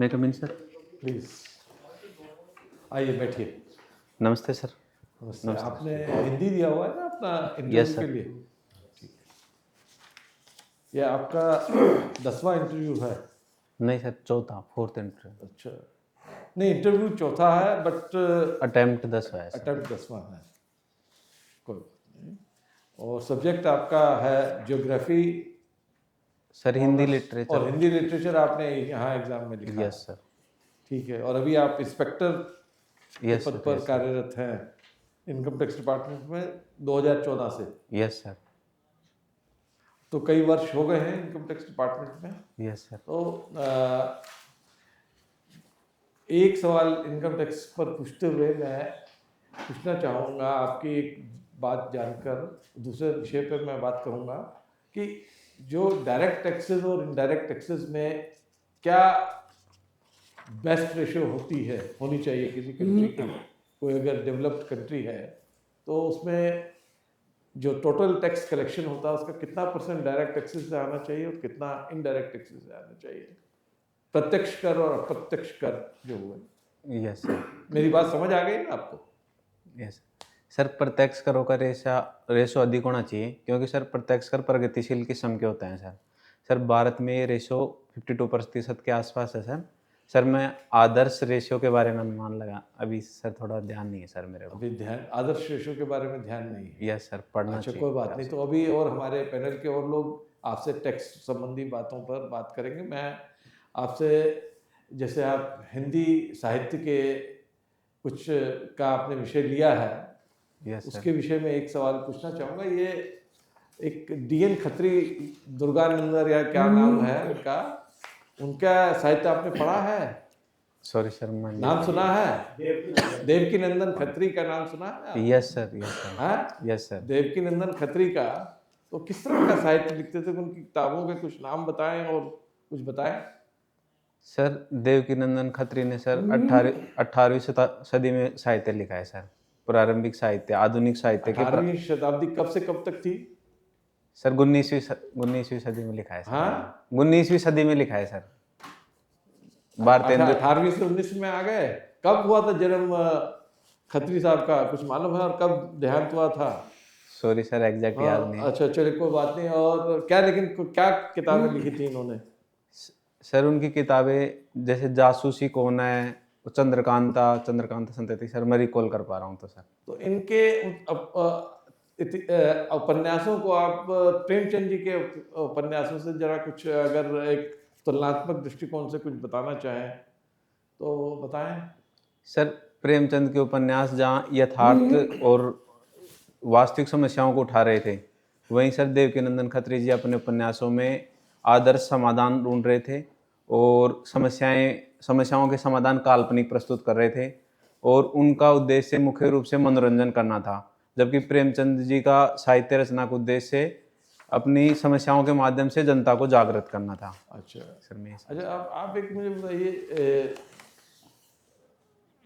मैं कम इन sir. Please आइए बैठिए। नमस्ते सर। नमस्ते। नमस्ते। आपने हिंदी दिया हुआ है ना अपना यस इंटरव्यू सर। के लिए? ठीक है। यह आपका 10वां इंटरव्यू है? नहीं सर, चौथा, फोर्थ इंटरव्यू। अच्छा, नहीं इंटरव्यू चौथा है बट अटेम्प्ट 10वां है सर। अटेम्प्ट 10वां है। कोई बात नहीं। और सब्जेक्ट आपका है ज्योग्राफी सर हिंदी लिटरेचर। और हिंदी लिटरेचर आपने यहाँ एग्जाम में लिखा है। Yes sir. ठीक है। और अभी आप इंस्पेक्टर के यस पद सर। पर यस सर। कार्यरत हैं इनकम टैक्स डिपार्टमेंट में 2014 से। Yes sir. तो कई वर्ष हो गए हैं इनकम टैक्स डिपार्टमेंट में। Yes sir. तो एक सवाल इनकम टैक्स पर पूछते हुए मैं पूछना चाहूँगा, आपकी एक बात जानकर दूसरे विषय पर मैं बात करूँगा कि जो डायरेक्ट टैक्सेस और इनडायरेक्ट टैक्सेस में क्या बेस्ट रेशियो होनी चाहिए किसी कंट्री की। कोई अगर डेवलप्ड कंट्री है तो उसमें जो टोटल टैक्स कलेक्शन होता है उसका कितना % डायरेक्ट टैक्सेस से आना चाहिए और कितना इनडायरेक्ट टैक्सेस से आना चाहिए, प्रत्यक्ष कर और अप्रत्यक्ष कर जो हुए। Yes sir. मेरी बात समझ आ गई ना आपको? Yes sir. प्रत्यक्ष करों का रेशो अधिक होना चाहिए, क्योंकि सर प्रत्यक्ष कर प्रगतिशील किस्म के होते हैं सर। सर भारत में ये रेशो 52% के आसपास है सर। सर मैं आदर्श रेशियो के बारे में अनुमान लगा, अभी सर थोड़ा ध्यान नहीं है सर मेरे को। अभी ध्यान आदर्श रेशो के बारे में ध्यान नहीं है? यस सर, पढ़ना अच्छा, चाहिए। कोई बात नहीं। तो अभी और हमारे पैनल के और लोग आपसे टैक्स संबंधी बातों पर बात करेंगे। मैं आपसे, जैसे आप हिंदी साहित्य के कुछ का आपने विषय लिया है, यस सर। उसके विषय में एक सवाल पूछना चाहूँगा। ये एक DN खत्री, दुर्गानंदन या क्या नाम है उनका, उनका साहित्य आपने पढ़ा है? सॉरी सर, मैं नाम सुना है? देवकी नंदन खत्री का नाम सुना है? Yes sir. Yes sir. हाँ, यस सर। देवकी नंदन खत्री का। तो किस तरह का साहित्य लिखते थे? उनकी किताबों के कुछ नाम बताएं और कुछ बताएं। सर देवकीनंदन खत्री ने सर 18वीं सदी में साहित्य लिखा है सर। प्रारंभिक साहित्य, आधुनिक साहित्य के 18वीं शताब्दी कब से कब तक थी? सर 19वीं सदी में लिखा है सर। हाँ, 19वीं सदी में लिखा है सर। भारतेंद्र 18वीं से 19 में आ गए। कब हुआ था जन्म खत्री साहब का, कुछ मालूम है? और कब देहांत हुआ था? सॉरी सर, एग्जैक्ट हाँ, याद नहीं है। अच्छा चलिए कोई बात नहीं। और क्या, लेकिन क्या किताबें लिखी थी इन्होंने? सर उनकी किताबें जैसे जासूसी कौन है, चंद्रकांता संतति सर, मैं रिकॉल कर पा रहा हूँ तो सर। तो इनके उपन्यासों को आप प्रेमचंद जी के उपन्यासों से जरा कुछ अगर एक तुलनात्मक दृष्टिकोण से कुछ बताना चाहें तो बताएं। सर प्रेमचंद के उपन्यास जहाँ यथार्थ और वास्तविक समस्याओं को उठा रहे थे, वहीं सर देवकीनंदन खत्री जी अपने उपन्यासों में आदर्श समाधान ढूंढ रहे थे और समस्याओं के समाधान काल्पनिक प्रस्तुत कर रहे थे, और उनका उद्देश्य मुख्य रूप से मनोरंजन करना था, जबकि प्रेमचंद जी का साहित्य रचना का उद्देश्य अपनी समस्याओं के माध्यम से जनता को जागृत करना था। अच्छा सर मैं अच्छा, आप एक मुझे बताइए,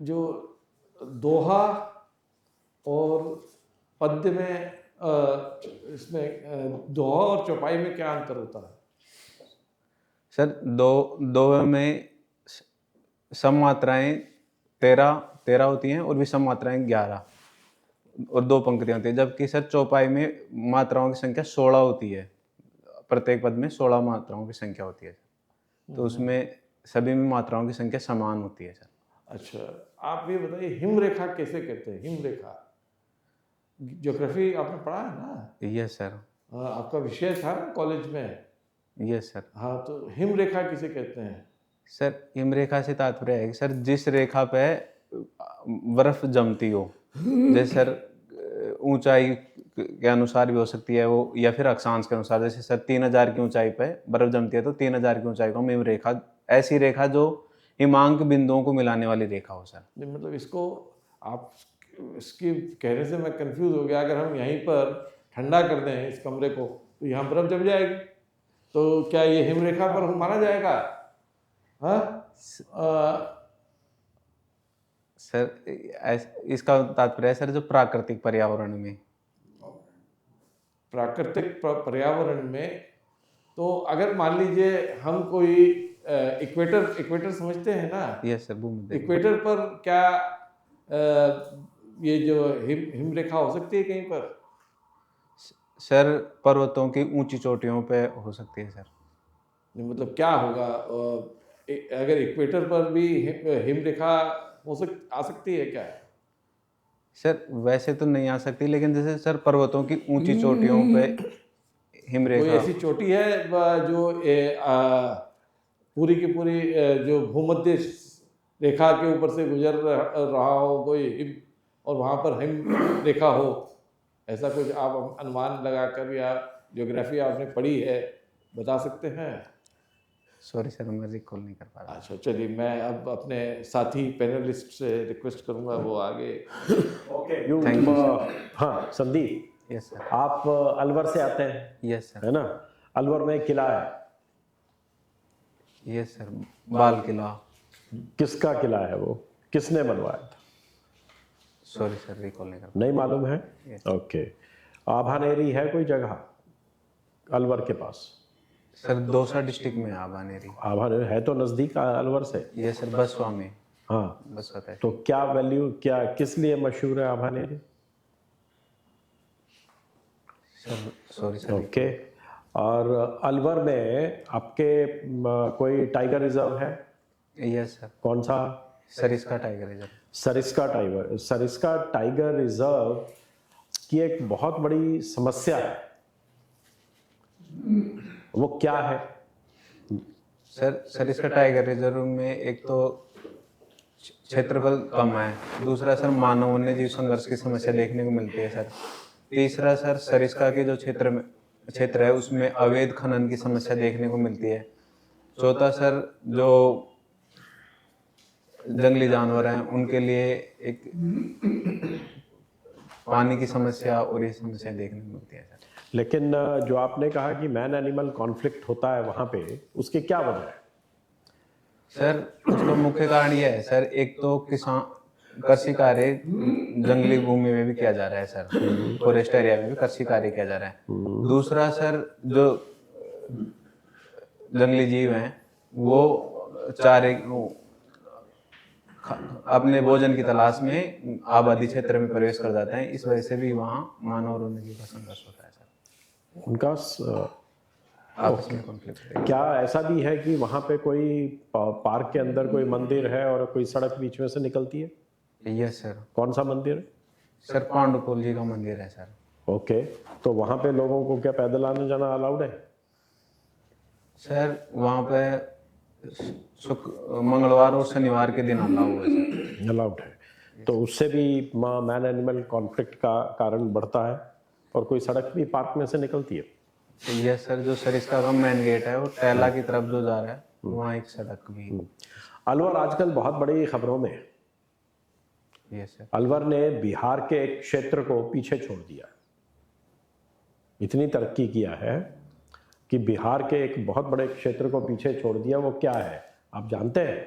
जो दोहा और पद्य में इसमें दोहा और चौपाई में क्या अंतर होता है? सर दोहे में सम मात्राएं 13 होती हैं और विषम मात्राएं 11 और 2 पंक्तियां होती है, जबकि सर चौपाई में मात्राओं की संख्या 16 होती है। प्रत्येक पद में 16 मात्राओं की संख्या होती है, तो उसमें सभी में मात्राओं की संख्या समान होती है सर। अच्छा, आप ये बताइए हिम रेखा कैसे कहते हैं? हिम रेखा ज्योग्राफी आपने पढ़ा है ना? Yes sir. आपका विषय था ना कॉलेज में? Yes sir. हाँ, तो हिम रेखा किसे कहते हैं? सर हिम रेखा से तात्पर्य है कि सर जिस रेखा पे बर्फ जमती हो, जैसे सर ऊंचाई के अनुसार भी हो सकती है वो, या फिर अक्षांश के अनुसार। जैसे सर 3000 की ऊंचाई पे बर्फ जमती है तो 3000 की ऊंचाई को हम हिम रेखा, ऐसी रेखा जो हिमांक बिंदुओं को मिलाने वाली रेखा हो सर। नहीं, मतलब इसको आप, इसकी कहने से मैं कंफ्यूज हो गया। अगर हम यहीं पर ठंडा कर दें इस कमरे को तो यहाँ बर्फ जम जाएगी, तो क्या ये हिम रेखा पर माना जाएगा? हाँ, सर इसका तात्पर्य है सर जो प्राकृतिक पर्यावरण में, प्राकृतिक पर्यावरण में। तो अगर मान लीजिए हम कोई इक्वेटर समझते हैं ना? यस सर, भूमध्य। इक्वेटर पर क्या ये जो हिम रेखा हो सकती है कहीं पर? सर पर्वतों की ऊंची चोटियों पे हो सकती है सर। नहीं, मतलब क्या होगा अगर इक्वेटर पर भी हिम रेखा आ सकती है क्या? सर वैसे तो नहीं आ सकती, लेकिन जैसे सर पर्वतों की ऊंची चोटियों पे कोई हिमरेखा। ऐसी चोटी है जो पूरी की पूरी जो भूमध्य रेखा के ऊपर से गुजर रहा हो कोई हिम, और वहाँ पर हिम रेखा हो, ऐसा कुछ आप अनुमान लगाकर या ज्योग्राफी आपने पढ़ी है, बता सकते हैं? सॉरी सर, मैं रिकॉल नहीं कर पा रहा। अच्छा, चलिए मैं अब अपने साथी पैनलिस्ट से रिक्वेस्ट करूंगा वो आगे। ओके Thank you, हाँ संदीप, यस सर। आप अलवर से आते हैं, यस सर। है ना? अलवर में एक किला है, यस सर, बाल किला। किसका किला है वो? किसने बनवाया था? सॉरी सर, रिकॉल नहीं कर पा नहीं मालूम है? Yes. ओके। आभानेरी है कोई जगह अलवर के पास? सर दौसा डिस्ट्रिक्ट में आबानेरी। आभानेरी है तो नजदीक अलवर से। यस सर, बसवा में। हाँ, बसवा तक। तो क्या वैल्यू, क्या किस लिए मशहूर है Abhaneri? Sir sorry sir. Okay. और अलवर में आपके कोई टाइगर रिजर्व है? यस सर, कौन सा? Sariska tiger reserve. Sariska tiger reserve की एक बहुत बड़ी समस्या है, वो क्या है? सर सरिस्का टाइगर रिजर्व में एक तो क्षेत्रफल कम है, दूसरा सर मानव वन्य जीव संघर्ष की समस्या देखने को मिलती है सर, तीसरा सर सरिस्का के जो क्षेत्र है उसमें अवैध खनन की समस्या देखने को मिलती है, चौथा सर जो जंगली जानवर हैं उनके लिए एक पानी की समस्या और ये समस्या देखने को मिलती है सर। लेकिन जो आपने कहा कि मैन एनिमल कॉन्फ्लिक्ट होता है वहां पे, उसकी क्या वजह है? सर उसका मुख्य कारण यह है सर, एक तो किसान कृषि कार्य जंगली भूमि में भी किया जा रहा है सर, फॉरेस्ट एरिया में भी कृषि कार्य किया जा रहा है, दूसरा सर जो जंगली जीव हैं वो चारे अपने भोजन की तलाश में आबादी क्षेत्र में प्रवेश कर जाते हैं, इस वजह से भी वहाँ मानव और वन्य जीव का संघर्ष होता है सर। उनका आपस में कॉन्फ्लिक्ट। क्या ऐसा भी है कि वहां पे कोई पार्क के अंदर कोई मंदिर है और कोई सड़क बीच में से निकलती है? Yes sir. कौन सा मंदिर है? सर पांडुपुल जी का मंदिर है सर। ओके, तो वहां पे लोगों को क्या पैदल आने जाना अलाउड है? सर वहाँ पे मंगलवार और शनिवार के दिन अलाउ है सर। अलाउड है, तो उससे भी मैन एनिमल कॉन्फ्लिक्ट का कारण बढ़ता है, और कोई सड़क भी पार्क में से निकलती है? यस सर, जो सरिस्का का मेन गेट है वो टैला की तरफ जो जा रहा है वहाँ एक सड़क भी। अलवर आजकल बहुत बड़ी खबरों में है। Yes sir. अलवर ने बिहार के एक क्षेत्र को पीछे छोड़ दिया, इतनी तरक्की किया है कि बिहार के एक बहुत बड़े क्षेत्र को पीछे छोड़ दिया। वो क्या है आप जानते हैं?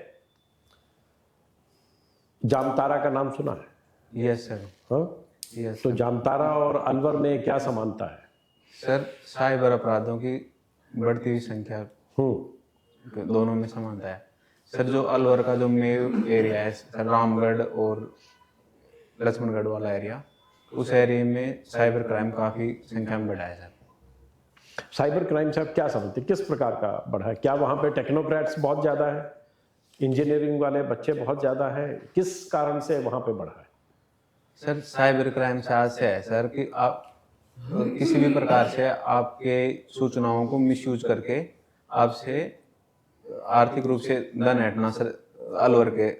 जामतारा का नाम सुना है? Yes sir. हाँ, यस तो जामतारा और अलवर में क्या समानता है? सर साइबर अपराधों की बढ़ती हुई संख्या दोनों में समानता है सर। जो अलवर का जो मेव एरिया है सर, रामगढ़ और लक्ष्मणगढ़ वाला एरिया, उस एरिया में साइबर क्राइम काफ़ी संख्या में बढ़ा है सर। साइबर क्राइम से आप क्या समझते हैं, किस प्रकार का बढ़ा है? क्या वहाँ पे टेक्नोक्रेट्स बहुत ज़्यादा है, इंजीनियरिंग वाले बच्चे बहुत ज़्यादा है, किस कारण से वहाँ पे बढ़ा है? सर साइबर क्राइम से आज से है सर कि आप किसी भी प्रकार से आपके सूचनाओं को मिसयूज करके आपसे आर्थिक रूप से धन ऐंठना सर, अलवर के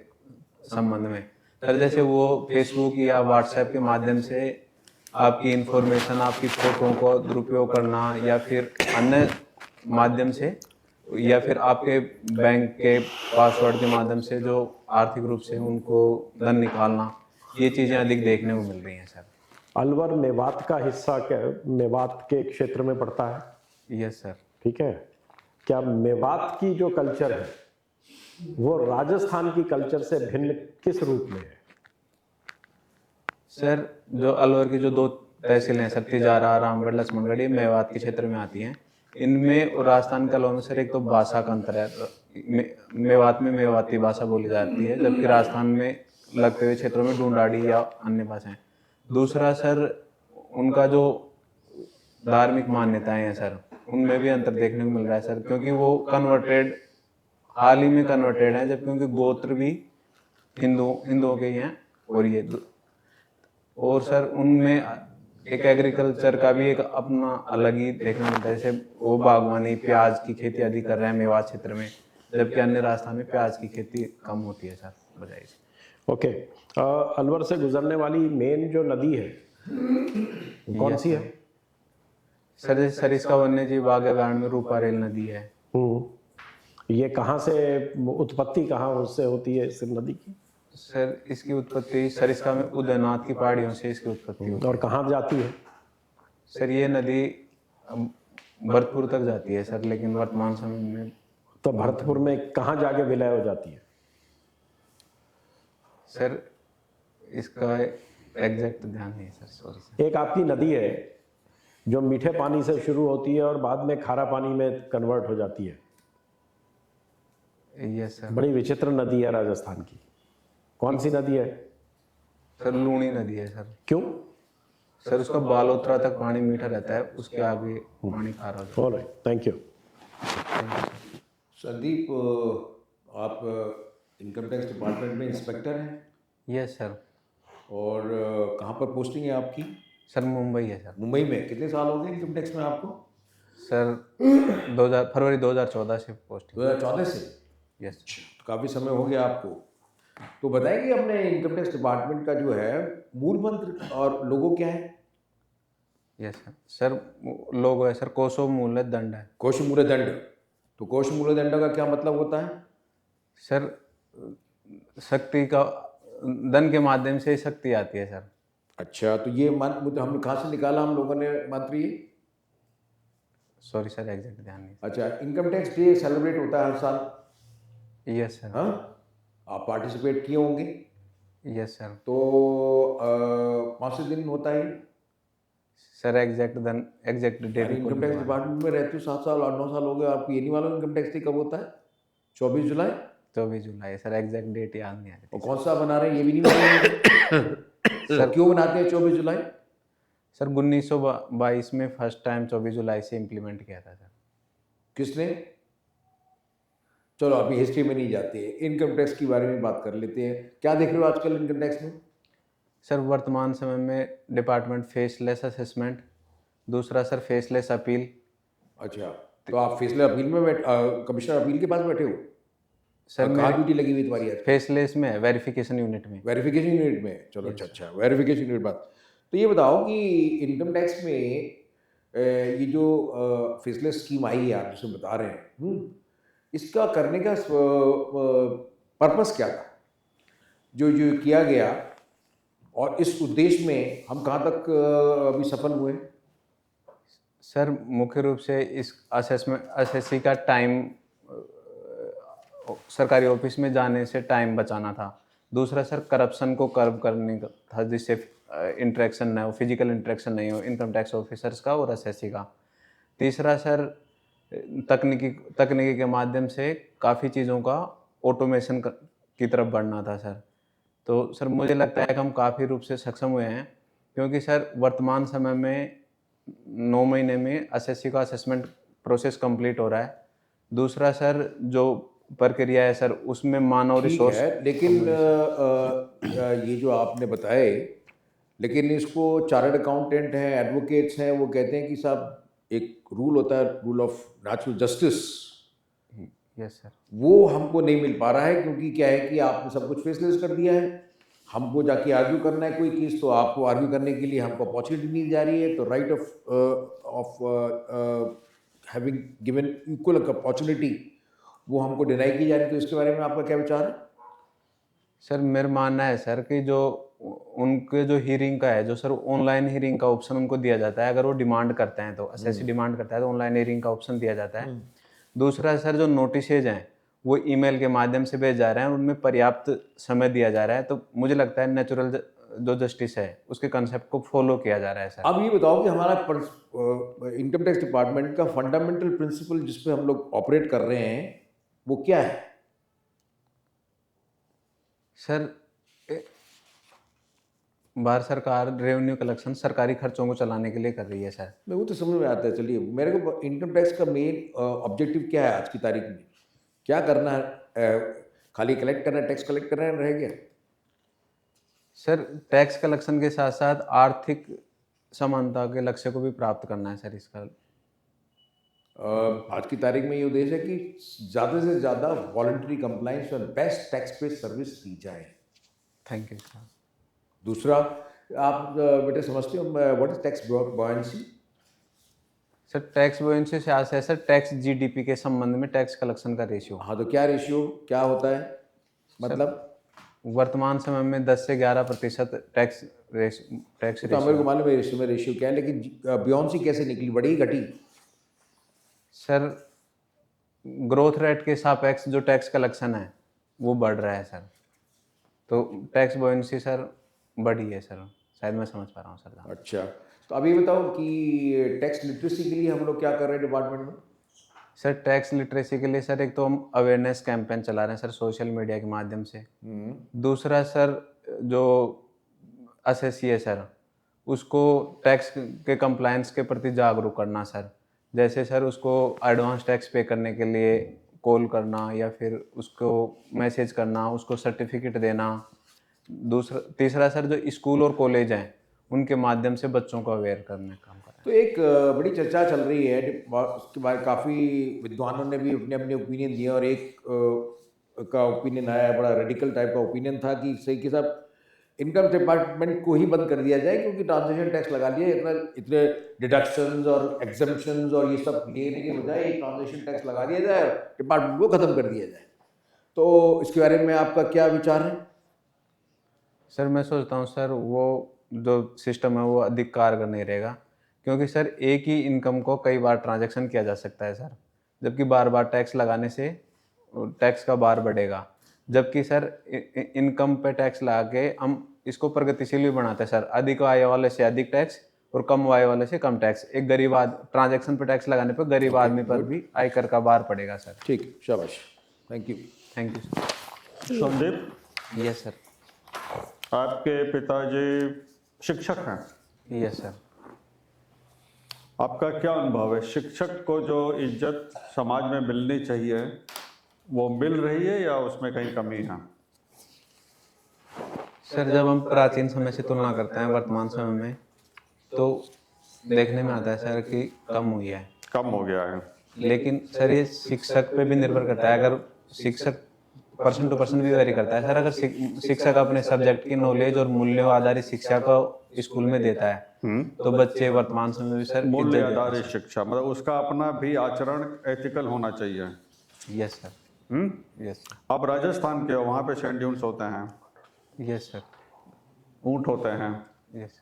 संबंध में सर, जैसे वो फेसबुक या व्हाट्सएप के माध्यम से आपकी इंफॉर्मेशन, आपकी फोटो को दुरुपयोग करना, या फिर अन्य माध्यम से, या फिर आपके बैंक के पासवर्ड के माध्यम से जो आर्थिक रूप से उनको धन निकालना, ये चीज़ें अधिक देखने को मिल रही हैं सर। अलवर मेवात का हिस्सा, मेवात के क्षेत्र में पड़ता है? Yes sir. ठीक है। क्या मेवात की जो कल्चर है वो राजस्थान की कल्चर से भिन्न किस रूप में है? सर जो अलवर की जो दो तहसीलें हैं सर, तिजारा, रामगढ़, लक्ष्मणगढ़, ये मेवात के क्षेत्र में आती हैं। इनमें और राजस्थान के अलावा में सर एक तो भाषा का अंतर है। मेवात में मेवाती भाषा बोली जाती है, जबकि राजस्थान में लगते हुए क्षेत्रों में ढूंढाड़ी या अन्य भाषाएं। दूसरा सर उनका जो धार्मिक मान्यताएं हैं सर, उनमें भी अंतर देखने को मिल रहा है सर, क्योंकि वो कन्वर्टेड, हाल ही में कन्वर्टेड हैं, जबकि उनके गोत्र भी हिंदुओं के ही हैं। और सर उनमें एक एग्रीकल्चर का भी एक अपना अलग ही देखने को मिलता है, जैसे वो बागवानी, प्याज की खेती आदि कर रहे हैं मेवात क्षेत्र में, जबकि अन्य राजस्थान में प्याज की खेती कम होती है सर बजाय से। ओके, अलवर से गुजरने वाली मेन जो नदी है कौन सी है? सर जैसे सरिस्का वन्य जीव बागेबान में रूपारेल नदी है। ये कहाँ से उत्पत्ति कहाँ से होती है इस नदी की? सर इसकी उत्पत्ति सरिस्का में उदयनाथ की पहाड़ियों से इसकी उत्पत्ति होती है। और कहाँ जाती है? सर ये नदी भरतपुर तक जाती है सर, लेकिन वर्तमान समय में तो भरतपुर में कहाँ जाके विलय हो जाती है? सर इसका एग्जैक्ट ध्यान नहीं है सर, सॉरी सर। एक आपकी नदी है जो मीठे पानी से शुरू होती है और बाद में खारा पानी में कन्वर्ट हो जाती है। Yes sir. बड़ी विचित्र नदी है राजस्थान की। कौन सी नदी है? सर लूणी नदी है सर। क्यों? सर उसका बालोतरा तक पानी मीठा रहता है, उसके आगे पानी खारा हो जाता है। Alright, thank you. संदीप, आप इनकम टैक्स डिपार्टमेंट में इंस्पेक्टर हैं यस सर। और कहाँ पर पोस्टिंग है आपकी? सर मुंबई है सर। मुंबई में। कितने साल हो गए इनकम टैक्स में आपको? सर फरवरी 2014 से पोस्टिंग। 2014 से? यस। तो काफ़ी समय हो गया आपको। तो बताएंगे अपने इनकम टैक्स डिपार्टमेंट का जो है मूल मंत्र और लोगो क्या है? Yes sir. सर लोगो है सर कोशो मूल्य दंड है। कोश मूल्य दंड। तो कोश मूल्य दंड का क्या मतलब होता है? सर शक्ति का, धन के माध्यम से शक्ति आती है सर। अच्छा, तो ये मंत्र हमने कहाँ से निकाला हम लोगों ने मंत्र ये? सॉरी सर, एग्जैक्ट ध्यान नहीं। अच्छा, इनकम टैक्स डे सेलिब्रेट होता है हर साल? Yes sir. हाँ, आप पार्टिसिपेट किए होंगे? Yes sir. तो कौन से दिन होता है? Sir exact date. Income tax department में रहते हो 7 साल और 9 साल हो गए, आपको ये नहीं मालूम इनकम टैक्स डे कब होता है? 24 जुलाई? 24 जुलाई सर, एग्जैक्ट डेट याद नहीं आ रही। और कौन सा बना रहे हैं ये भी नहीं मालूम? सर क्यों बनाते हैं 24 जुलाई? सर 1922 में फर्स्ट टाइम 24 जुलाई से इम्प्लीमेंट किया था सर। किसने? चलो अभी हिस्ट्री में नहीं जाते हैं, इनकम टैक्स के बारे में बात कर लेते हैं। क्या देख रहे हो आजकल इनकम टैक्स में? सर वर्तमान समय में डिपार्टमेंट फेसलेस असेसमेंट, दूसरा सर फेसलेस अपील। अच्छा, तो आप फैसले अपील में कमिश्नर अपील के पास बैठे हो? सर कहाँ ड्यूटी लगी हुई तुम्हारी आज? फेसलेस में है, वेरिफिकेशन यूनिट में। वेरिफिकेशन यूनिट में? चलो अच्छा, वेरिफिकेशन यूनिट बात। तो ये बताओ कि इनकम टैक्स में ये जो फेसलेस स्कीम आई है आप जिसे बता रहे हैं, इसका करने का पर्पस क्या था जो जो किया गया, और इस उद्देश्य में हम कहाँ तक अभी सफल हुए? सर मुख्य रूप से इस असेसी का टाइम, सरकारी ऑफिस में जाने से टाइम बचाना था। दूसरा सर करप्शन को कर्व करने का था, जिससे इंटरेक्शन ना हो, फिजिकल इंटरेक्शन नहीं हो इनकम टैक्स ऑफिसर्स का और असेसी का। तीसरा सर तकनीकी के माध्यम से काफ़ी चीज़ों का ऑटोमेशन की तरफ बढ़ना था सर। तो सर मुझे लगता है कि हम काफ़ी रूप से सक्षम हुए हैं, क्योंकि सर वर्तमान समय में 9 महीने में असेसी का असेसमेंट प्रोसेस कंप्लीट हो रहा है। दूसरा सर जो प्रक्रिया है सर उसमें मानव रिसोर्स है, लेकिन ये जो आपने बताए, लेकिन इसको चार्टर्ड अकाउंटेंट हैं, एडवोकेट्स हैं, वो कहते हैं कि साहब एक रूल होता है, rule of natural justice. Yes sir. वो हमको नहीं मिल पा रहा है, क्योंकि क्या है कि आपने सब कुछ फेसलेस कर दिया है। हमको जाके आर्ग्यू करना है कोई केस, तो आपको आर्ग्यू करने के लिए हमको अपॉर्चुनिटी दी जा रही है। तो right of having given equal opportunity वो हमको डिनाई की जा रही है। तो इसके बारे में आपका क्या विचार है? सर मेरा मानना है सर कि जो उनके जो हियरिंग का है, जो सर ऑनलाइन हियरिंग का ऑप्शन उनको दिया जाता है, अगर वो डिमांड करते हैं तो असेसी डिमांड करता है तो ऑनलाइन हियरिंग का ऑप्शन दिया जाता है। दूसरा सर जो नोटिसेज हैं वो ईमेल के माध्यम से भेज जा रहे हैं, उनमें पर्याप्त समय दिया जा रहा है। तो मुझे लगता है नेचुरल जो जस्टिस है उसके कंसेप्ट को फॉलो किया जा रहा है सर। अब ये बताओ कि हमारा इनकम टैक्स डिपार्टमेंट का फंडामेंटल प्रिंसिपल जिस पे हम लोग ऑपरेट कर रहे हैं वो क्या है? सर भारत सरकार रेवेन्यू कलेक्शन सरकारी खर्चों को चलाने के लिए कर रही है सर। मैं वो तो समझ में आता है। चलिए, मेरे को इनकम टैक्स का मेन ऑब्जेक्टिव क्या है आज की तारीख में? क्या करना है? खाली कलेक्ट करना है, टैक्स कलेक्ट करना है, रह गया? सर टैक्स कलेक्शन के साथ साथ आर्थिक समानता के लक्ष्य को भी प्राप्त करना है सर इसका। आज की तारीख में ये उद्देश्य है कि ज़्यादा से ज़्यादा वॉलंटरी कंप्लाइंस और बेस्ट टैक्स पे सर्विस दी जाए। Thank you sir. दूसरा, आप बेटे समझते हो what is tax buoyancy? Sir tax buoyancy से आशय है सर टैक्स जीडीपी के संबंध में टैक्स कलेक्शन का रेशियो। हाँ, तो क्या रेशियो क्या होता है? मतलब वर्तमान समय में 10 से 11% टैक्स तो मेरे रेशियो। को मालूम है रेशियो क्या है, लेकिन बॉयंसी कैसे निकली, बढ़ी घटी? सर ग्रोथ रेट के सापेक्ष जो टैक्स कलेक्शन है वो बढ़ रहा है सर, तो टैक्स बॉयंसी सर बढ़ी है सर, शायद मैं समझ पा रहा हूँ सर। अच्छा, तो अभी बताओ कि टैक्स लिटरेसी के लिए हम लोग क्या कर रहे हैं डिपार्टमेंट में? सर टैक्स लिटरेसी के लिए सर एक तो हम अवेयरनेस कैंपेन चला रहे हैं सर सोशल मीडिया के माध्यम से। दूसरा सर जो एसएससी है सर उसको टैक्स के कंप्लायंस के प्रति जागरूक करना सर। जैसे सर उसको एडवांस टैक्स पे करने के लिए कॉल करना या फिर उसको मैसेज करना, उसको सर्टिफिकेट देना। तीसरा सर जो स्कूल और कॉलेज हैं उनके माध्यम से बच्चों को अवेयर करने का काम कर रहे हैं। तो एक बड़ी चर्चा चल रही है, उसके बाद काफ़ी विद्वानों ने भी अपने अपने ओपिनियन दिए और एक का ओपिनियन आया, बड़ा रेडिकल टाइप का ओपिनियन था कि सही के साथ इनकम डिपार्टमेंट को ही बंद कर दिया जाए, क्योंकि ट्रांजेक्शन टैक्स लगा लिया, इतने डिडक्शंस और एग्जम्पशंस और ये सब लेने के बजाय एक ट्रांजेक्शन टैक्स लगा दिया जाए, डिपार्टमेंट को ख़त्म कर दिया जाए। तो इसके बारे में आपका क्या विचार है? सर मैं सोचता हूँ सर वो जो सिस्टम है वो अधिक कारगर नहीं रहेगा, क्योंकि सर एक ही इनकम को कई बार ट्रांजैक्शन किया जा सकता है सर, जबकि बार बार टैक्स लगाने से टैक्स का भार बढ़ेगा। जबकि सर इनकम पे टैक्स लगा के हम इसको प्रगतिशील भी बनाते हैं सर, अधिक आय वाले से अधिक टैक्स और कम आय वाले से कम टैक्स। एक गरीब ट्रांजैक्शन पे टैक्स लगाने पर गरीब आदमी पर भी आयकर का भार पड़ेगा सर। ठीक, शाबाश, thank you. Thank you sir. Sandeep, yes sir. आपके पिताजी शिक्षक हैं। Yes sir. आपका क्या अनुभव है, शिक्षक को जो इज्जत समाज में मिलनी चाहिए वो मिल रही है या उसमें कहीं कमी है? सर जब हम प्राचीन समय से तुलना करते हैं वर्तमान समय में तो देखने में आता है सर कि कम हुई है। कम हो गया है। लेकिन सर ये शिक्षक पे भी निर्भर करता है। अगर शिक्षक पर्सन टू पर्सन भी वेरी करता है सर। अगर शिक्षक अपने सब्जेक्ट की नॉलेज और मूल्यों आधारित शिक्षा को स्कूल में देता है तो बच्चे वर्तमान समय में सर मूल्य आधारित शिक्षा मतलब उसका अपना भी आचरण एथिकल होना चाहिए। Yes sir. Yes sir. आप राजस्थान के हो, वहाँ पे सैंड ड्यून्स होते हैं। Yes sir. ऊँट होते हैं। यस।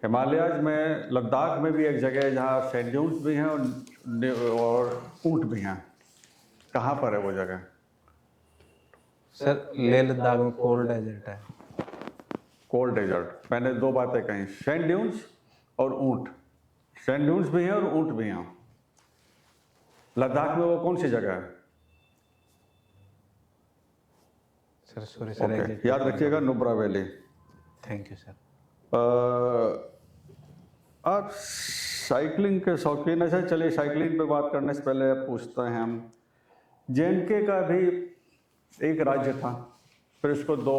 हिमालयाज में लद्दाख में भी एक जगह है जहाँ सैंड ड्यून्स भी हैं और ऊँट भी हैं। कहाँ पर है वो जगह? सर लेह लद्दाख में कोल्ड डेजर्ट है। Cold desert. मैंने दो बातें कही, सैंड ड्यून्स और ऊँट। सैंड ड्यून्स भी हैं और ऊँट भी हैं। लद्दाख में वो कौन सी जगह है? Sir sorry sir. Okay, याद रखिएगा, Nubra valley. Thank you sir. आप साइकिलिंग के शौकीन है सर। चलिए साइकिलिंग पे बात करने से पहले पूछते हैं हम, जेएनके का भी एक राज्य था, फिर इसको दो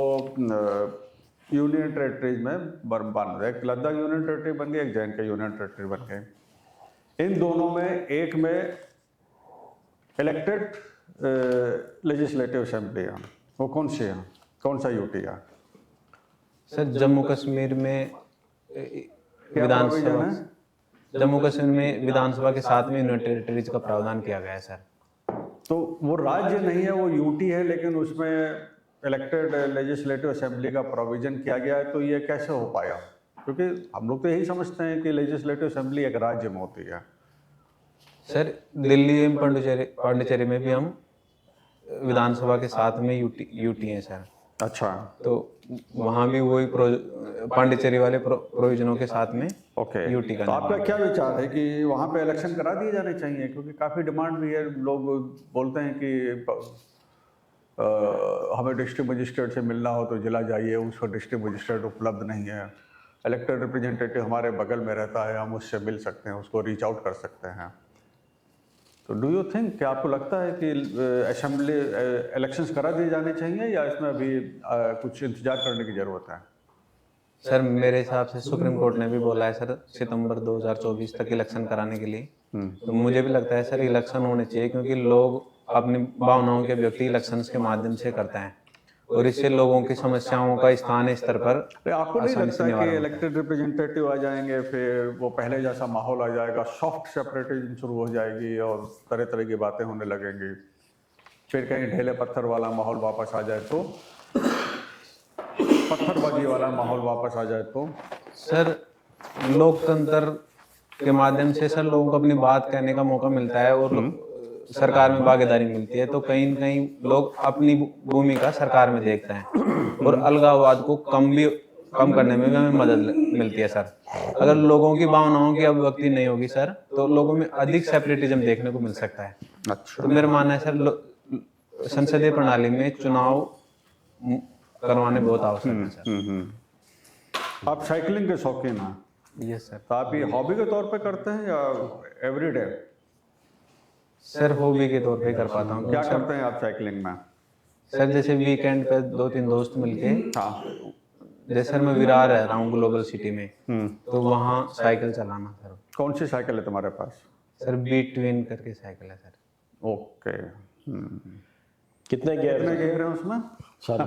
यूनियन टेरेटरीज में बन गया। एक लद्दाख यूनियन टेरेटरी बन गई, एक जेएनके यूनियन टेरेटरी बन गई। इन दोनों में एक में इलेक्टेड लेजिस्लेटिव असेंबली है, वो कौन सी है, कौन सा यूटी है? सर जम्मू कश्मीर में विधानसभा, जम्मू कश्मीर में विधानसभा के साथ में यूनियन टेरिटरीज का प्रावधान किया गया है सर। तो वो राज्य नहीं है, वो यूटी है, लेकिन उसमें इलेक्टेड लेजिस्लेटिव असेंबली का प्रोविजन किया गया है। तो ये कैसे हो पाया? क्योंकि हम लोग तो यही समझते हैं कि लेजिस्लेटिव असेंबली एक राज्य में होती है। सर दिल्ली एवं पांडिचेरी में भी हम विधानसभा के साथ में यूटी हैं सर। अच्छा, तो वहाँ भी वही पांडिचेरी वाले प्रोविजनों के साथ में ओके। यूटी का तो आपका क्या विचार है कि वहाँ पे इलेक्शन करा दिए जाने चाहिए? क्योंकि काफ़ी डिमांड भी है, लोग बोलते हैं कि हमें डिस्ट्रिक्ट मजिस्ट्रेट से मिलना हो तो जिला जाइए, उसको डिस्ट्रिक्ट मजिस्ट्रेट उपलब्ध नहीं है। इलेक्टेड रिप्रेजेंटेटिव हमारे बगल में रहता है, हम उससे मिल सकते हैं, उसको रीच आउट कर सकते हैं। तो डू यू थिंक, क्या आपको लगता है कि असेंबली इलेक्शंस करा दिए जाने चाहिए या इसमें अभी कुछ इंतजार करने की ज़रूरत है? सर मेरे हिसाब से सुप्रीम कोर्ट ने भी बोला है सर सितंबर 2024 तक इलेक्शन कराने के लिए। तो मुझे भी लगता है सर इलेक्शन होने चाहिए, क्योंकि लोग अपनी भावनाओं के अभिव्यक्ति इलेक्शंस के माध्यम से करते हैं और इससे लोगों की समस्याओं का स्थानीय स्तर पर आपको नहीं आसानी लगता से कि निवारण होता है। इलेक्टेड रिप्रेजेंटेटिव आ जाएंगे, फिर वो पहले जैसा माहौल आ जाएगा, सॉफ्ट सेपरेटिज्म शुरू हो जाएगी और तरह तरह की बातें होने लगेंगी, फिर कहीं ढेले पत्थर वाला माहौल वापस आ जाए तो, पत्थरबाजी वाला माहौल वापस आ जाए तो? सर लोकतंत्र के माध्यम से सर लोगों को अपनी बात कहने का मौका मिलता है और सरकार में भागीदारी मिलती है, तो कहीं न कहीं लोग अपनी भूमिका सरकार में देखते हैं और अलगाववाद को कम करने में भी हमें मदद मिलती है सर। अगर लोगों की भावनाओं की अभिव्यक्ति नहीं होगी सर, तो लोगों में अधिक सेपरेटिज्म देखने को मिल सकता है। अच्छा, तो मेरा मानना है सर संसदीय प्रणाली में चुनाव करवाने बहुत आवश्यक है सर। आप साइकिलिंग के शौकीन हैं, यस सर। तो आप ये हॉबी के तौर पे करते हैं या एवरीडे? सर हॉबी के तौर पे कर पाता हूँ। क्या करते हैं आप साइकिलिंग में? सर जैसे वीकेंड पे 2-3 दोस्त मिलके, हाँ, जैसे सर मैं विरार रह रहा हूँ ग्लोबल सिटी में, तो वहाँ साइकिल चलाना सर। कौन सी साइकिल है तुम्हारे पास? सर B-Twin करके साइकिल है सर। ओके। कितने गियर कितने गियर हैं उसमें? सर?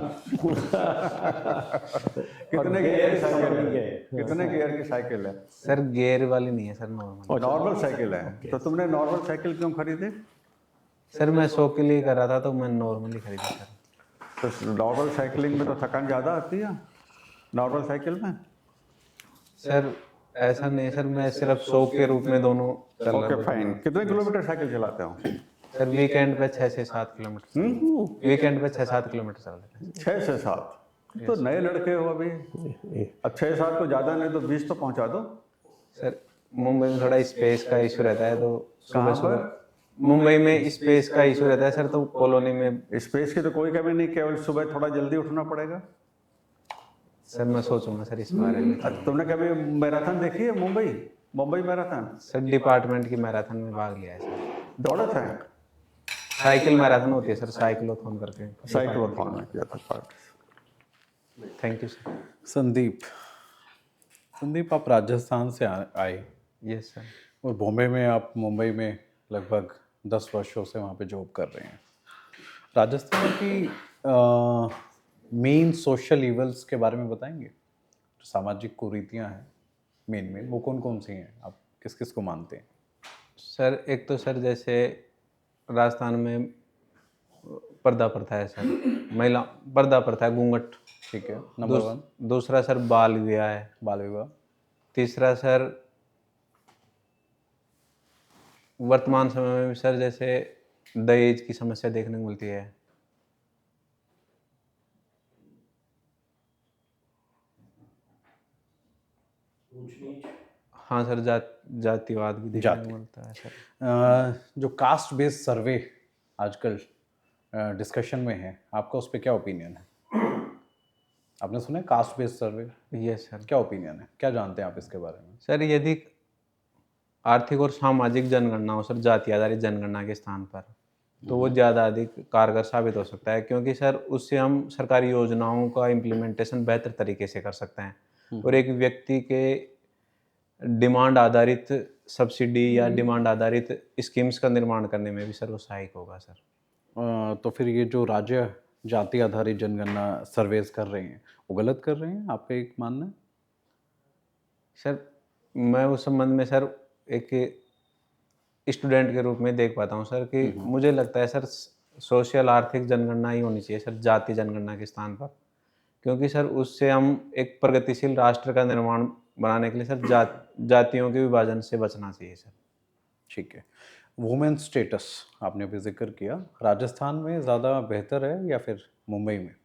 कितने गियर की साइकिल है? है? कितने गियर की साइकिल है? सर गियर वाली नहीं है सर, नॉर्मल। नॉर्मल साइकिल है। तो तुमने नॉर्मल साइकिल क्यों खरीदी? सर मैं शौक के लिए कर रहा था, तो मैं नॉर्मली खरीदा सर। तो नॉर्मल साइकिलिंग में तो थकान ज़्यादा आती है नॉर्मल साइकिल में। सर ऐसा नहीं सर, मैं सिर्फ शौक के रूप में दोनों चल रहा ओके था। फाइन। कितने किलोमीटर साइकिल चलाते हो? सर वीकेंड पे 6 से 7 किलोमीटर, वीकेंड पे 6-7 किलोमीटर चल रहे हैं। 6 से 7? तो नए लड़के हो अभी, अब 6-7 को ज़्यादा नहीं तो 20 तो पहुंचा दो। सर मुंबई में थोड़ा स्पेस का इशू रहता है, तो कहाँ सुबह पर? सुबह मुंबई में स्पेस का इशू रहता है सर, तो कॉलोनी में। स्पेस की तो कोई कमी नहीं, केवल सुबह थोड़ा जल्दी उठना पड़ेगा। सर मैं सोचूंगा सर इस बारे में। अच्छा, तुमने कभी मैराथन देखी है? मुंबई मैराथन सर डिपार्टमेंट की मैराथन में भाग लिया है सर। दौड़े थे? साइकिल मैराथन होती है सर, साइक्लोथॉन करके। साइक्लोथॉन में किया था part. Thank you sir. Sandeep आप राजस्थान से आए यस सर। और बॉम्बे में आप मुंबई में लगभग 10 वर्षों से वहाँ पे जॉब कर रहे हैं। राजस्थान की मेन सोशल इवल्स के बारे में बताएंगे? जो सामाजिक कुरीतियाँ हैं मेन वो कौन कौन सी हैं? आप किस किस को मानते हैं? सर एक तो सर जैसे राजस्थान में पर्दा प्रथा है सर, महिला पर्दा प्रथा है, घूंघट। ठीक है, नंबर 1। दूसरा सर बाल विवाह है। बाल विवाह। तीसरा सर वर्तमान समय में सर जैसे दहेज की समस्या देखने को मिलती है। हाँ सर, जातिवाद भी देखने को मिलता है सर। जो कास्ट बेस्ड सर्वे आजकल डिस्कशन में है, आपका उस पर क्या ओपिनियन है? आपने सुना है कास्ट बेस्ड सर्वे? Yes sir. क्या ओपिनियन है, क्या जानते हैं आप इसके बारे में? सर यदि आर्थिक और सामाजिक जनगणना हो सर, जाति आधारित जनगणना के स्थान पर, तो वो ज़्यादा अधिक कारगर साबित हो सकता है, क्योंकि सर उससे हम सरकारी योजनाओं का इम्प्लीमेंटेशन बेहतर तरीके से कर सकते हैं और एक व्यक्ति के डिमांड आधारित सब्सिडी या डिमांड आधारित स्कीम्स का निर्माण करने में भी सर वो सहायक होगा सर। तो फिर ये जो राज्य जाति आधारित जनगणना सर्वेस कर रहे हैं वो गलत कर रहे हैं, आपका एक मानना है? सर मैं उस संबंध में सर एक स्टूडेंट के रूप में देख पाता हूँ सर कि मुझे लगता है सर सोशल आर्थिक जनगणना ही होनी चाहिए सर जाति जनगणना के स्थान पर, क्योंकि सर उससे हम एक प्रगतिशील राष्ट्र का निर्माण बनाने के लिए सर जातियों के विभाजन से बचना चाहिए सर। ठीक है। वुमेन स्टेटस आपने अभी जिक्र किया, राजस्थान में ज़्यादा बेहतर है या फिर मुंबई में?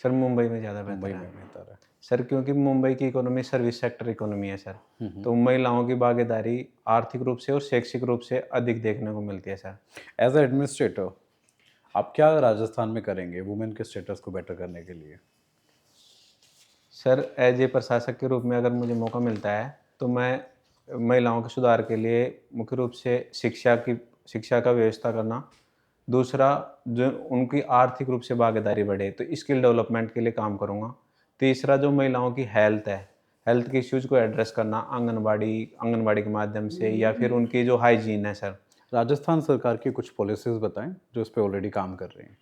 सर मुंबई में ज़्यादा बेहतर मुंबई है में बेहतर है। सर, क्योंकि मुंबई की इकोनॉमी सर्विस सेक्टर इकोनॉमी है सर। तो महिलाओं की भागीदारी आर्थिक रूप से और शैक्षिक रूप से अधिक देखने को मिलती है सर। एज ए एडमिनिस्ट्रेटर आप क्या राजस्थान में करेंगे वुमेन के स्टेटस को बेटर करने के लिए? सर एज ए प्रशासक के रूप में अगर मुझे मौका मिलता है तो मैं महिलाओं के सुधार के लिए मुख्य रूप से शिक्षा का व्यवस्था करना, दूसरा जो उनकी आर्थिक रूप से भागीदारी बढ़े तो स्किल डेवलपमेंट के लिए काम करूँगा, तीसरा जो महिलाओं की हेल्थ है, हेल्थ के इश्यूज़ को एड्रेस करना आंगनबाड़ी के माध्यम से या फिर उनकी जो हाइजीन है सर। राजस्थान सरकार की कुछ पॉलिसीज़ बताएं जो इस पे ऑलरेडी काम कर रही हैं।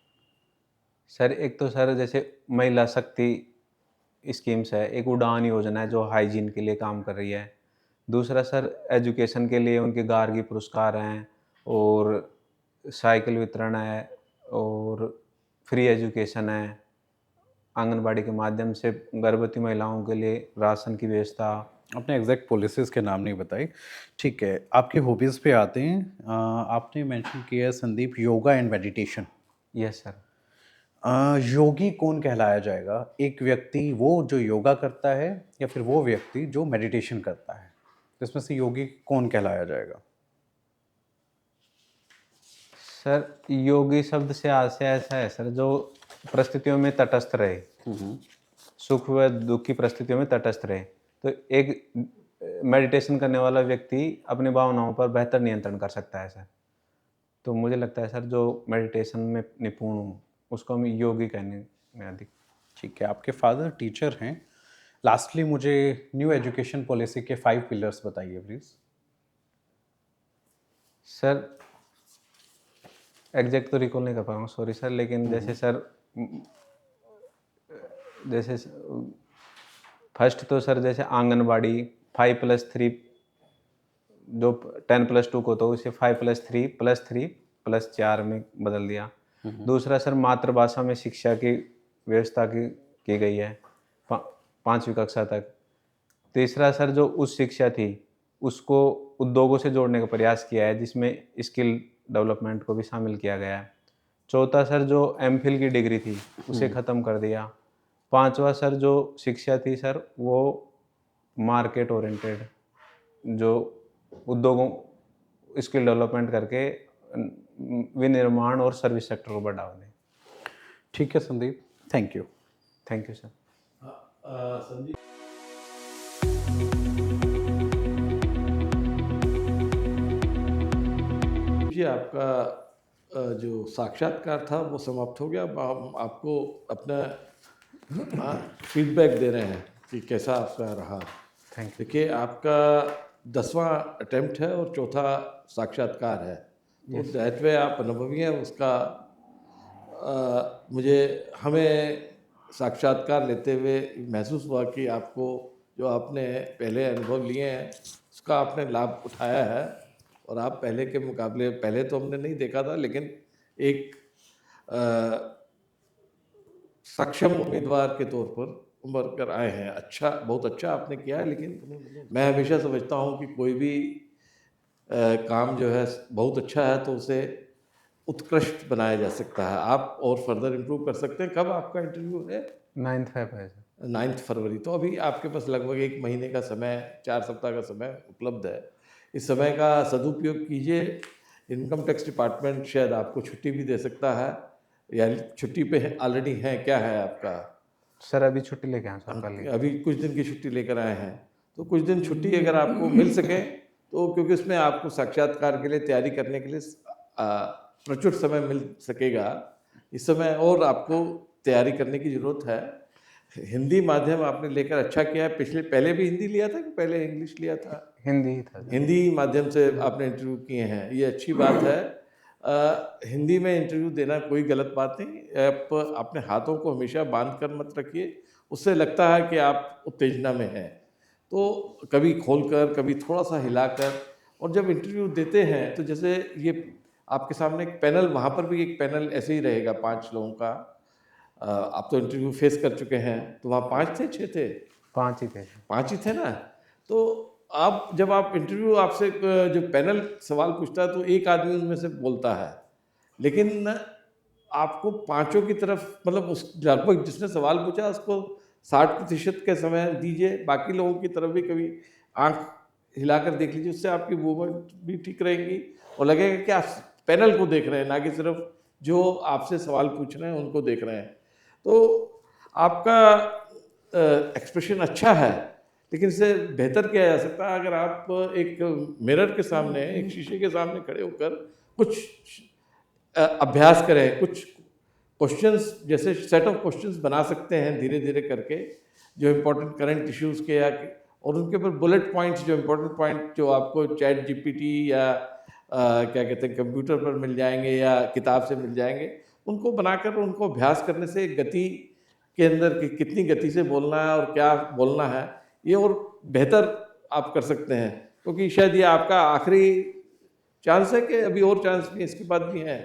सर एक तो सर जैसे महिला शक्ति स्कीम्स है, एक उड़ान योजना है जो हाइजीन के लिए काम कर रही है। दूसरा सर एजुकेशन के लिए उनके गार्गी पुरस्कार हैं और साइकिल वितरण है और फ्री एजुकेशन है। आंगनबाड़ी के माध्यम से गर्भवती महिलाओं के लिए राशन की व्यवस्था। आपने एग्जैक्ट पॉलिसीज़ के नाम नहीं बताई, ठीक है। आपकी हॉबीज़ पे आते हैं। आपने मेंशन किया है Sandeep yoga and meditation. Yes sir. योगी कौन कहलाया जाएगा? एक व्यक्ति वो जो योगा करता है या फिर वो व्यक्ति जो मेडिटेशन करता है? इसमें से योगी कौन कहलाया जाएगा? सर योगी शब्द से आशय ऐसा है सर जो परिस्थितियों में तटस्थ रहे, सुख व दुख की परिस्थितियों में तटस्थ रहे। तो एक मेडिटेशन करने वाला व्यक्ति अपनी भावनाओं पर बेहतर नियंत्रण कर सकता है सर। तो मुझे लगता है सर जो मेडिटेशन में निपुण हो उसको हम योगी कहने में अधिक। ठीक है, आपके फादर टीचर हैं। लास्टली मुझे न्यू एजुकेशन पॉलिसी के 5 पिलर्स बताइए प्लीज़। सर एग्जैक्ट तो रिकॉल नहीं कर पाऊँगा, सॉरी सर, लेकिन जैसे सर जैसे फर्स्ट तो सर जैसे आंगनबाड़ी 5+3 जो 10+2 को तो उसे 5+3+3+4 में बदल दिया। दूसरा सर मातृभाषा में शिक्षा की व्यवस्था की गई है 5वीं कक्षा तक। तीसरा सर जो उस शिक्षा थी उसको उद्योगों से जोड़ने का प्रयास किया है जिसमें स्किल डेवलपमेंट को भी शामिल किया गया है। चौथा सर जो एमफिल की डिग्री थी उसे ख़त्म कर दिया। पांचवा सर जो शिक्षा थी सर वो मार्केट ओरिएंटेड जो उद्योगों स्किल डेवलपमेंट करके विनिर्माण और सर्विस सेक्टर को बढ़ावा दें। ठीक है Sandeep, thank you. Thank you sir. Sandeep ji, आपका जो साक्षात्कार था वो समाप्त हो गया। अब हम आपको अपना फीडबैक दे रहे हैं कि कैसा आपका रहा। Thank you. देखिए आपका 10वां अटेम्प्ट है और चौथा साक्षात्कार है, तो दैट वे आप अनुभवी हैं उसका। हमें साक्षात्कार लेते हुए महसूस हुआ कि आपको जो आपने पहले अनुभव लिए हैं उसका आपने लाभ उठाया है और आप पहले के मुकाबले, पहले तो हमने नहीं देखा था लेकिन एक सक्षम उम्मीदवार के तौर पर उभर कर आए हैं। अच्छा, बहुत अच्छा आपने किया है। लेकिन मैं हमेशा समझता हूँ कि कोई भी काम जो है बहुत अच्छा है तो उसे उत्कृष्ट बनाया जा सकता है। आप और फर्दर इम्प्रूव कर सकते हैं। कब आपका इंटरव्यू है? 9 फेब है सर। 9 फरवरी। तो अभी आपके पास लगभग 1 महीने का समय, 4 सप्ताह का समय उपलब्ध है। इस समय का सदुपयोग कीजिए। इनकम टैक्स डिपार्टमेंट शायद आपको छुट्टी भी दे सकता है या छुट्टी पे ऑलरेडी है। क्या है आपका? सर अभी छुट्टी लेके आए सर कल ही। अभी कुछ दिन की छुट्टी लेकर आए हैं, तो कुछ दिन छुट्टी अगर आपको मिल सके तो, क्योंकि उसमें आपको साक्षात्कार के लिए तैयारी करने के लिए प्रचुर समय मिल सकेगा। इस समय और आपको तैयारी करने की ज़रूरत है। हिंदी माध्यम आपने लेकर अच्छा किया है। पहले भी हिंदी लिया था कि पहले इंग्लिश लिया था? हिंदी ही था सर। हिंदी माध्यम से आपने इंटरव्यू किए हैं, ये अच्छी बात है। हिंदी में इंटरव्यू देना कोई गलत बात नहीं। आप अपने हाथों को हमेशा बांध कर मत रखिए, उससे लगता है कि आप उत्तेजना में हैं। तो कभी खोलकर, कभी थोड़ा सा हिलाकर, और जब इंटरव्यू देते हैं तो जैसे ये आपके सामने एक पैनल, वहाँ पर भी एक पैनल ऐसे ही रहेगा 5 लोगों का। आप तो इंटरव्यू फेस कर चुके हैं, तो वहाँ 5 थे 6 थे? 5 ही थे सर। 5 ही थे ना। तो आप जब आप इंटरव्यू, आपसे जो पैनल सवाल पूछता है तो एक आदमी उनमें से बोलता है, लेकिन आपको पांचों की तरफ, मतलब उस लगभग जिसने सवाल पूछा उसको 60% के समय दीजिए, बाकी लोगों की तरफ भी कभी आंख हिलाकर देख लीजिए, उससे आपकी मूवमेंट भी ठीक रहेंगी और लगेगा कि आप पैनल को देख रहे हैं, ना कि सिर्फ जो आपसे सवाल पूछ रहे हैं उनको देख रहे हैं। तो आपका एक्सप्रेशन अच्छा है, लेकिन इसे बेहतर किया जा सकता है अगर आप एक मिरर के सामने, एक शीशे के सामने खड़े होकर कुछ अभ्यास करें, कुछ क्वेश्चंस, जैसे सेट ऑफ क्वेश्चंस बना सकते हैं धीरे धीरे करके, जो इम्पोर्टेंट करंट इश्यूज़ के, या और उनके ऊपर बुलेट पॉइंट्स, जो इम्पोर्टेंट पॉइंट जो आपको चैट जीपीटी या क्या कहते हैं कंप्यूटर पर मिल जाएंगे या किताब से मिल जाएंगे, उनको बनाकर उनको अभ्यास करने से गति के अंदर कितनी गति से बोलना है और क्या बोलना है, ये और बेहतर आप कर सकते हैं। क्योंकि शायद ये आपका आखिरी चांस है कि अभी और चांस भी इसके बाद भी है?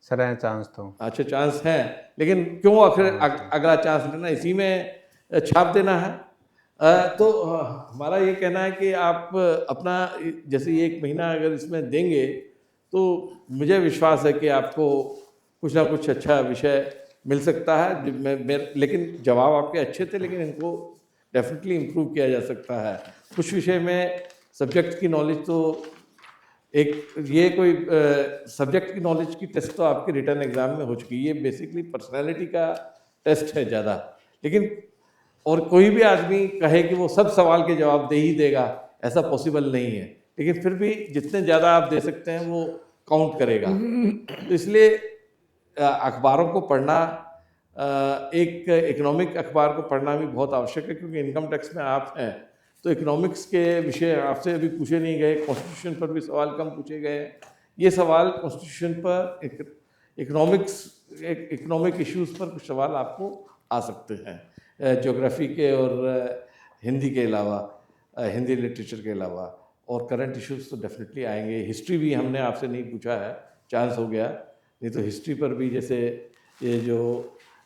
सर है चांस तो। अच्छा, चांस है, लेकिन क्यों आखिर अगला चांस लेना, इसी में छाप देना है? तो हमारा ये कहना है कि आप अपना जैसे ये 1 महीना अगर इसमें देंगे तो मुझे विश्वास है कि आपको कुछ ना कुछ अच्छा विषय मिल सकता है। लेकिन जवाब आपके अच्छे थे, लेकिन इनको डेफिनेटली इम्प्रूव किया जा सकता है। कुछ विषय में सब्जेक्ट की नॉलेज तो ये कोई सब्जेक्ट की नॉलेज की टेस्ट तो आपके रिटर्न एग्जाम में हो चुकी है, ये बेसिकली पर्सनैलिटी का टेस्ट है ज़्यादा। लेकिन और कोई भी आदमी कहे कि वो सब सवाल के जवाब दे ही देगा, ऐसा पॉसिबल नहीं है, लेकिन फिर भी जितने ज़्यादा आप दे सकते हैं वो काउंट करेगा। तो इसलिए अखबारों को पढ़ना, एक इकोनॉमिक अखबार को पढ़ना भी बहुत आवश्यक है, क्योंकि इनकम टैक्स में आप हैं तो इकोनॉमिक्स के विषय आपसे अभी पूछे नहीं गए, कॉन्स्टिट्यूशन पर भी सवाल कम पूछे गए। ये सवाल कॉन्स्टिट्यूशन पर, इकोनॉमिक इश्यूज़ पर कुछ सवाल आपको आ सकते हैं, ज्योग्राफी के और हिंदी के अलावा, हिंदी लिटरेचर के अलावा, और करंट इश्यूज़ तो डेफिनेटली आएंगे। हिस्ट्री भी हमने आपसे नहीं पूछा है, चांस हो गया, नहीं तो हिस्ट्री पर भी जैसे ये जो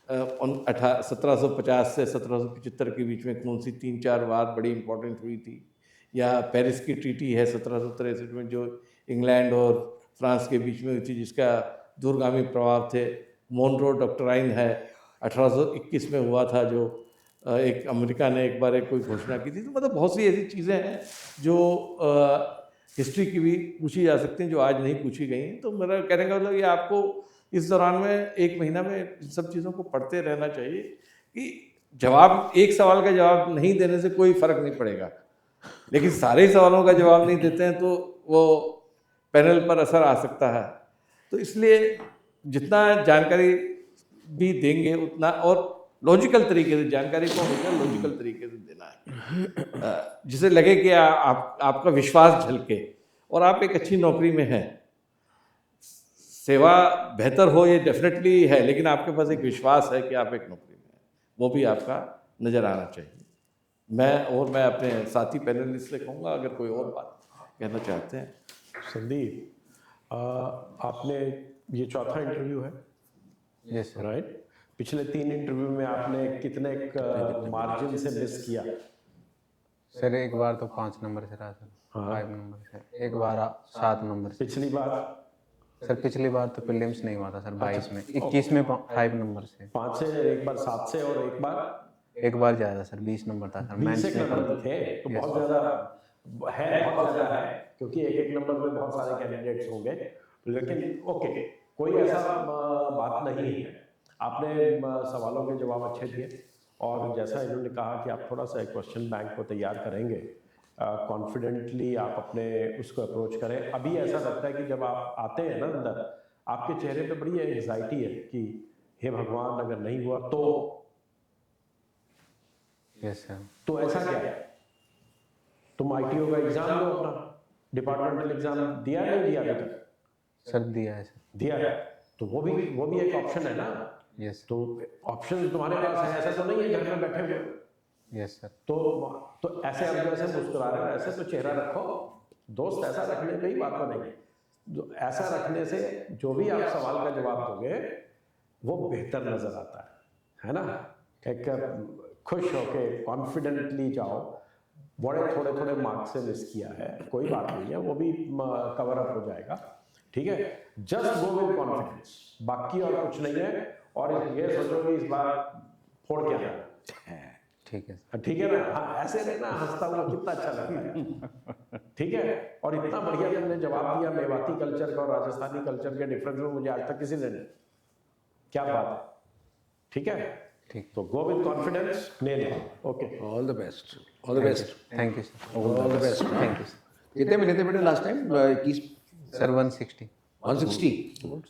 1750 से 1775 के बीच में कौन सी 3-4 वार बड़ी इंपॉर्टेंट हुई थी, या पेरिस की ट्रीटी है 1763 में जो इंग्लैंड और फ्रांस के बीच में हुई थी, जिसका दूरगामी प्रभाव थे। मोनरो डॉक्ट्राइन है 1821 में हुआ था, जो एक अमेरिका ने एक बार कोई घोषणा की थी। तो मतलब बहुत सी ऐसी चीज़ें हैं जो हिस्ट्री की भी पूछी जा सकती हैं, जो आज नहीं पूछी गई हैं। तो मेरा कहने का मतलब ये आपको इस दौरान में 1 महीना में इन सब चीज़ों को पढ़ते रहना चाहिए कि जवाब, एक सवाल का जवाब नहीं देने से कोई फ़र्क नहीं पड़ेगा, लेकिन सारे सवालों का जवाब नहीं देते हैं तो वो पैनल पर असर आ सकता है। तो इसलिए जितना जानकारी भी देंगे उतना, और लॉजिकल तरीके से जानकारी को हमेशा लॉजिकल तरीके से देना है, जिसे लगे कि आपका विश्वास झलके और आप एक अच्छी नौकरी में हैं। सेवा बेहतर हो ये डेफिनेटली है, लेकिन आपके पास एक विश्वास है कि आप एक नौकरी में हैं, वो भी आपका नज़र आना चाहिए। मैं अपने साथी पैनलिस्ट से कहूँगा, अगर कोई और बात कहना चाहते हैं। संदीप, आपने ये चौथा इंटरव्यू है, यस सर। राइट? पिछले 3 इंटरव्यू में आपने कितने मार्जिन से मिस किया? सर एक बार तो 5 नंबर से रहा सर, 5 नंबर से, एक बार 7 नंबर से। पिछली बार? सर पिछली बार तो प्रीलिम्स नहीं हुआ था सर, 22 में, 21 में 5 नंबर से। 5 से, एक बार 7 से, और एक बार ज़्यादा सर, 20 नंबर था सर। 20 नंबर थे, तो बहुत ज़्यादा है, बहुत ज़्यादा है, क्योंकि एक नंबर में बहुत सारे कैंडिडेट्स होंगे। लेकिन ओके, कोई ऐसा बात नहीं है। आपने सवालों के जवाब अच्छे दिए, और जैसा इन्होंने कहा कि आप थोड़ा सा क्वेश्चन बैंक को तैयार करेंगे, कॉन्फिडेंटली आप अपने उसको अप्रोच करें। अभी ऐसा लगता है कि जब आप आते हैं ना अंदर, आपके चेहरे पे बड़ी एंग्जाइटी है कि हे भगवान, अगर नहीं हुआ तो। Yes sir. तो ऐसा क्या है, तुम ITO का एग्जाम दो, अपना डिपार्टमेंटल एग्जाम दिया है, नहीं दिया अभी तक? सर दिया है सर। दिया है, तो वो भी एक ऑप्शन है ना। यस तो ऑप्शन तुम्हारे पास है, ऐसा तो नहीं है घर में बैठे हुए। Yes sir. तो ऐसे आप जैसे मुस्कुरा रहे हो, ऐसे तो चेहरा रखो दोस्त, ऐसा रखने में ही बात नहीं। ऐसा रखने से जो भी आप सवाल का जवाब दोगे वो बेहतर नजर आता है ना। एक खुश होके कॉन्फिडेंटली जाओ। बड़े थोड़े मार्क्स से मिस किया है, कोई बात नहीं है, वो भी कवर अप हो जाएगा। ठीक है, जस्ट गो विद कॉन्फिडेंस, बाकी और कुछ नहीं है। और ये सोचो कि इस बार फोड़ के आना। ठीक है। ठीक है ना? हाँ, ऐसे रहना, हंसता हुआ कितना अच्छा लगता है। ठीक है, और इतना बढ़िया तुमने जवाब दिया मेवाती कल्चर का और राजस्थानी कल्चर के डिफरेंस में, मुझे आज तक किसी ने नहीं। क्या बात है, ठीक है। ठीक। तो go with confidence, nail it. Okay, all the best, all the best, thank you sir. All the best. Thank you sir. कितने मिले थे बेटे लास्ट टाइम? 21, सर 160। 160।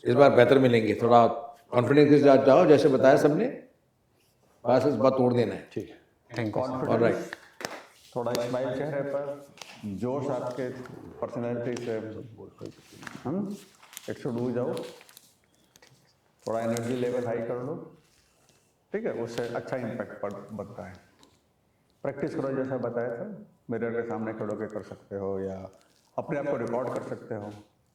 इस बार बेहतर मिलेंगे, थोड़ा कॉन्फिडेंस के साथ जाओ, जैसे बताया सबने, बस इस बार तोड़ देना है। ठीक है। Thank you sir. ऑलराइट। थोड़ा स्माइल चेहरे पर, जोश आपके पर्सनैलिटी से, हम 102 जाओ, थोड़ा एनर्जी लेवल हाई कर लो, ठीक है, उससे अच्छा इम्पैक्ट बनता है। प्रैक्टिस करो, जैसा बताया था, मिरर के सामने खड़े होकर कर सकते हो, या अपने आप को रिकॉर्ड कर सकते हो,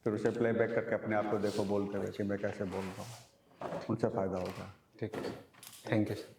फिर उसे प्लेबैक करके अपने आप को देखो बोलते हुए कि मैं कैसे बोल रहा हूँ, उनसे फ़ायदा होगा। ठीक है। Thank you sir.